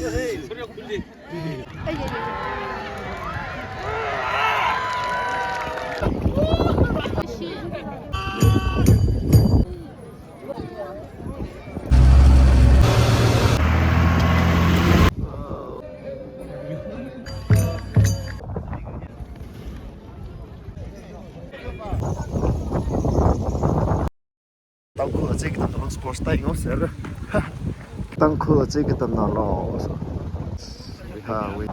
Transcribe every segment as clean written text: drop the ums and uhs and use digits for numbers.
Tao khua chơi cái tao nó sports tay ngó sẽ rồi. Tao khua chơi cái tao nó lo. Ha, we.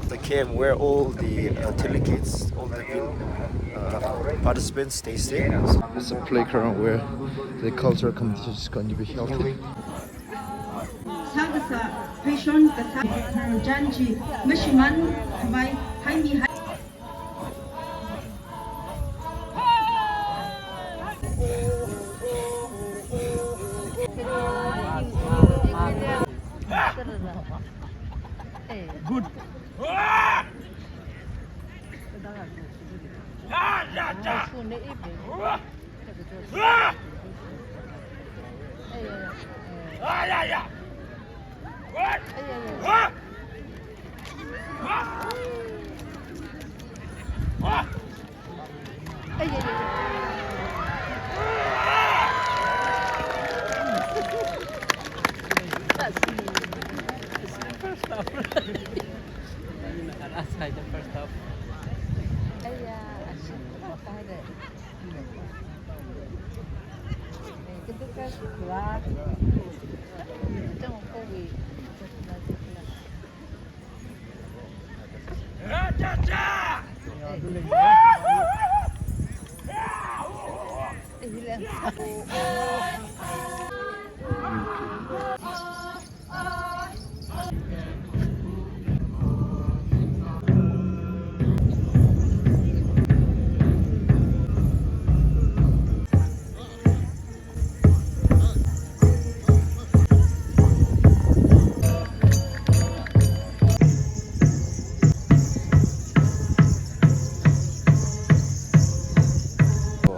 The camp where all the delegates, all the participants, they stay. So it's a playground where the cultural competition is going to be held. Passion janji meshiman by haimi good. What? Outside the first half.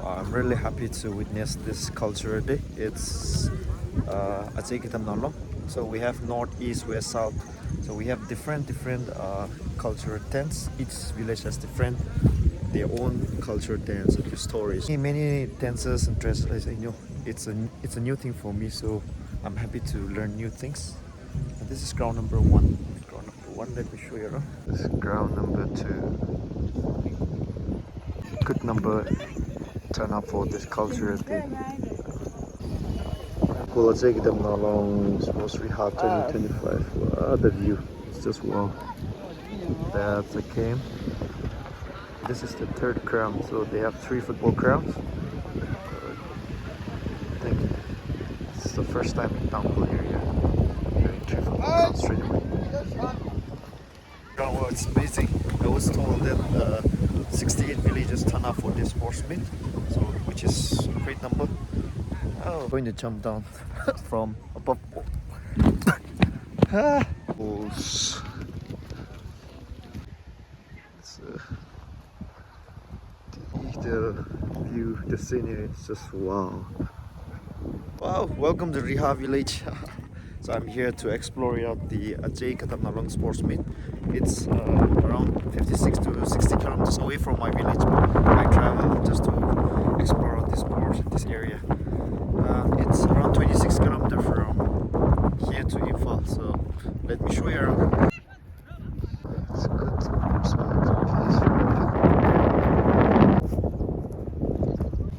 I'm really happy to witness this cultural day. It's AZE Vak. So we have north, east, west, south. So we have different cultural tents. Each village has different their own cultural dance and stories. Many dances and dresses. It's a new thing for me. So I'm happy to learn new things. And this is ground number one. Ground number one. Let me show you. This is ground number 2. Good number. Turn up for this cultural day. Let's take them along. It's mostly hot 2025. Wow, the view. It's just wow. That's a camp. This is the 3rd ground, so they have 3 football grounds. I think it's the first time in Tangkul area. 3 football grounds straight away. Oh, it's amazing. I was told that 68 villages turn up for this sports meet, so which is a great number. Oh, I'm going to jump down from above. The view, the scenery is just wow. Wow, welcome to Riha village. So I'm here to explore out the AZE Vak sports meet. It's around 56 to 60 kilometers away from my village, but I travel just to explore out this area. It's around 26 kilometers from here to Imphal, so let me show you around. It's good spot.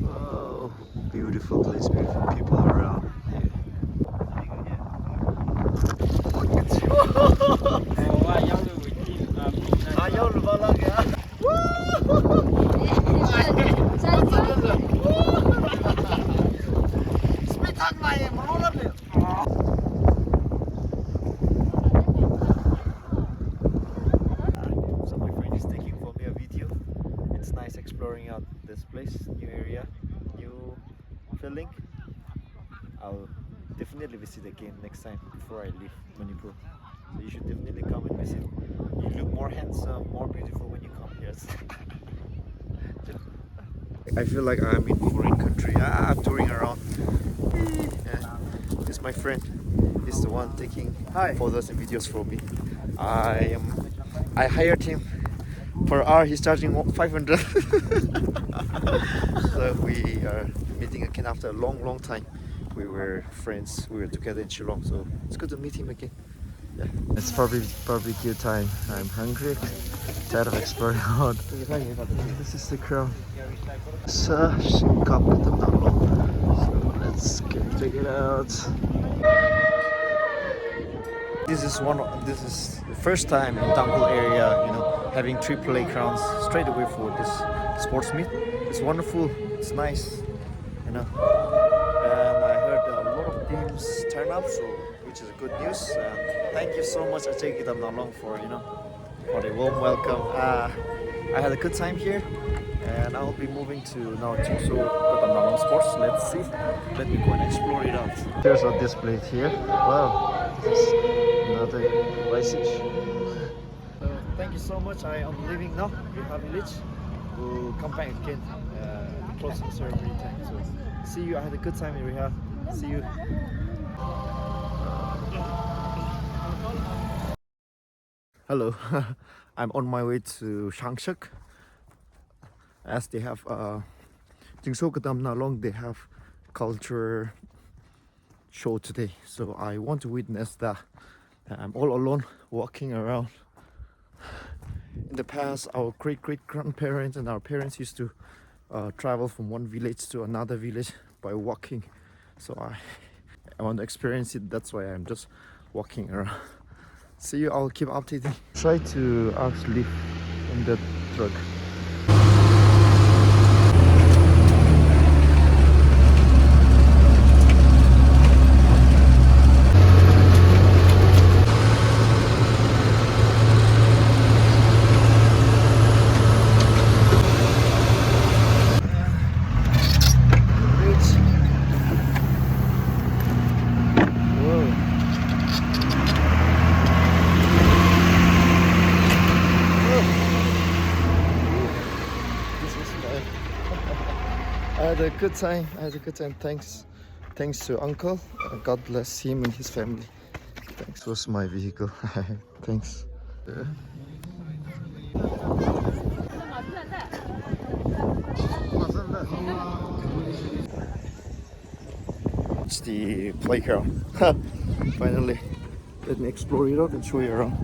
Oh, beautiful place, beautiful people around. So my friend is taking for me a video. It's nice exploring out this place, new area, new feeling. I'll definitely visit again next time before I leave Manipur. So you should definitely come and visit. You look more handsome, more beautiful when you come here. I feel like I'm in foreign country. I'm touring around. Yeah. This is my friend. He's the one taking photos and videos for me. I hired him. Per hour he's charging 500. So we are meeting again after a long time. We were friends. We were together in Shillong, so it's good to meet him again. Yeah. It's probably barbecue time. I'm hungry. Tired of exploring out. This is the crowd. So let's check it out. This is the first time in Tangkol area, having three playgrounds straight away for this sports meet. It's wonderful. It's nice, And I heard a lot of teams turn up, which is good news. Thank you so much, AZE Vak, for the warm welcome. I had a good time here, and I'll be moving to now Zingsho Sports. Let's see. Let me go and explore it out. There's a display here. Wow, this is another bicycle. Thank you so much. I am leaving now. Reha Village. We'll come back again. The closing ceremony time. So see you. I had a good time in Reha. See you. Hello. I'm on my way to Shangshuk, as they have Zingsho Nalong, they have culture show today, so I want to witness that. I'm all alone walking around. In the past, our great grandparents and our parents used to travel from one village to another village by walking, so I want to experience it. That's why I'm just walking around. See you. I'll keep updating. Try to actually in the truck. I had a good time. Thanks to uncle. God bless him and his family. Thanks. Was my vehicle. Thanks. It's the playground. Finally. Let me explore it out and show you around.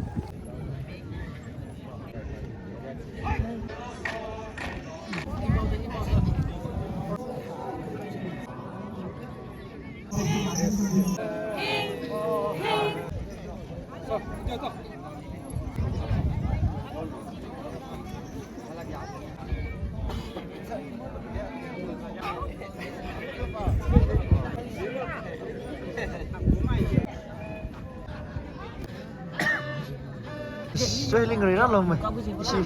Chơi linh người đó lòng mày. Gì?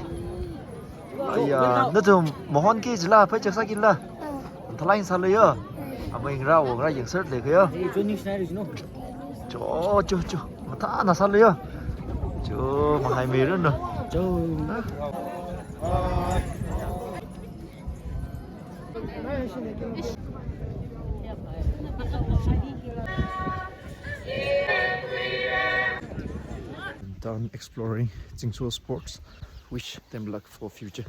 Nó từ một hòn kia chỉ là phải chắc sao kia là. Thằng anh sao lấy à? Mình ra uống ra những sớt để kia. Chỗ mà thả là sao lấy à? Chỗ mà hai mề nữa nè. Done exploring Zingsho Sports. Wish them luck for future.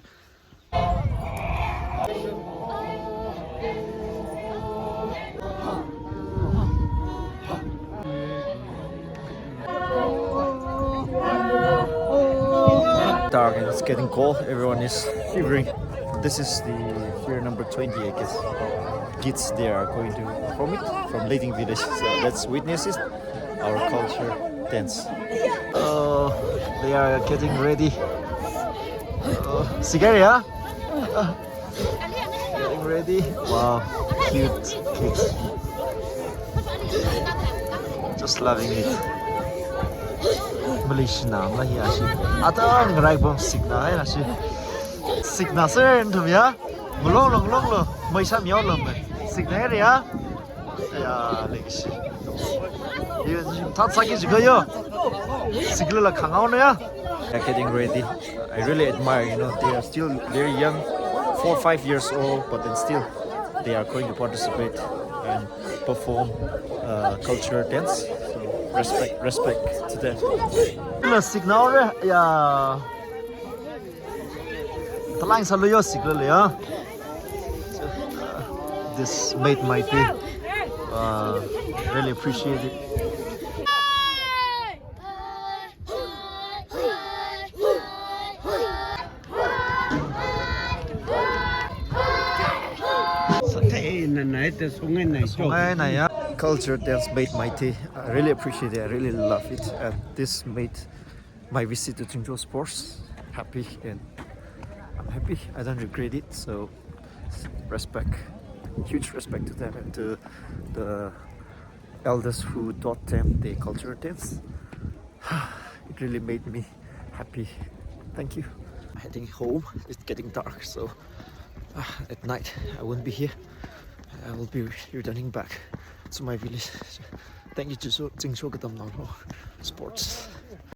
Dark and it's getting cold. Everyone is shivering. This is the year number 20, I guess. Kids, they are going to perform it from Lading Village. So let's witness it. Our culture dance. They are getting ready. Scary, huh? Getting ready. Wow, cute kids. Just loving it. Malaysia nam lah ya shi. Ata ngrai bom sikna hai na shi. Sikna sen thum ya. Ngulong lo. Mai sa miao lom mai. Sikna re ya. Ya le shi. Ye ta sa ki ji ge yo. Sikla la khangao na ya. They're getting ready. I really admire, they are still very young, 4 or 5 years old, but then still they are going to participate and perform cultural dance. So respect to them. Le signal ya. Talang sa loyo signal ya. This made my day. Really appreciate it. Culture dance made my day. I really appreciate it. I really love it. And this made my visit to Zingsho Sports happy, and I'm happy. I don't regret it. So respect, huge respect to them and to the elders who taught them the cultural dance. It really made me happy. Thank you. Heading home. It's getting dark, so at night I won't be here. I will be returning back to my village. Thank you to Zingsho Sports.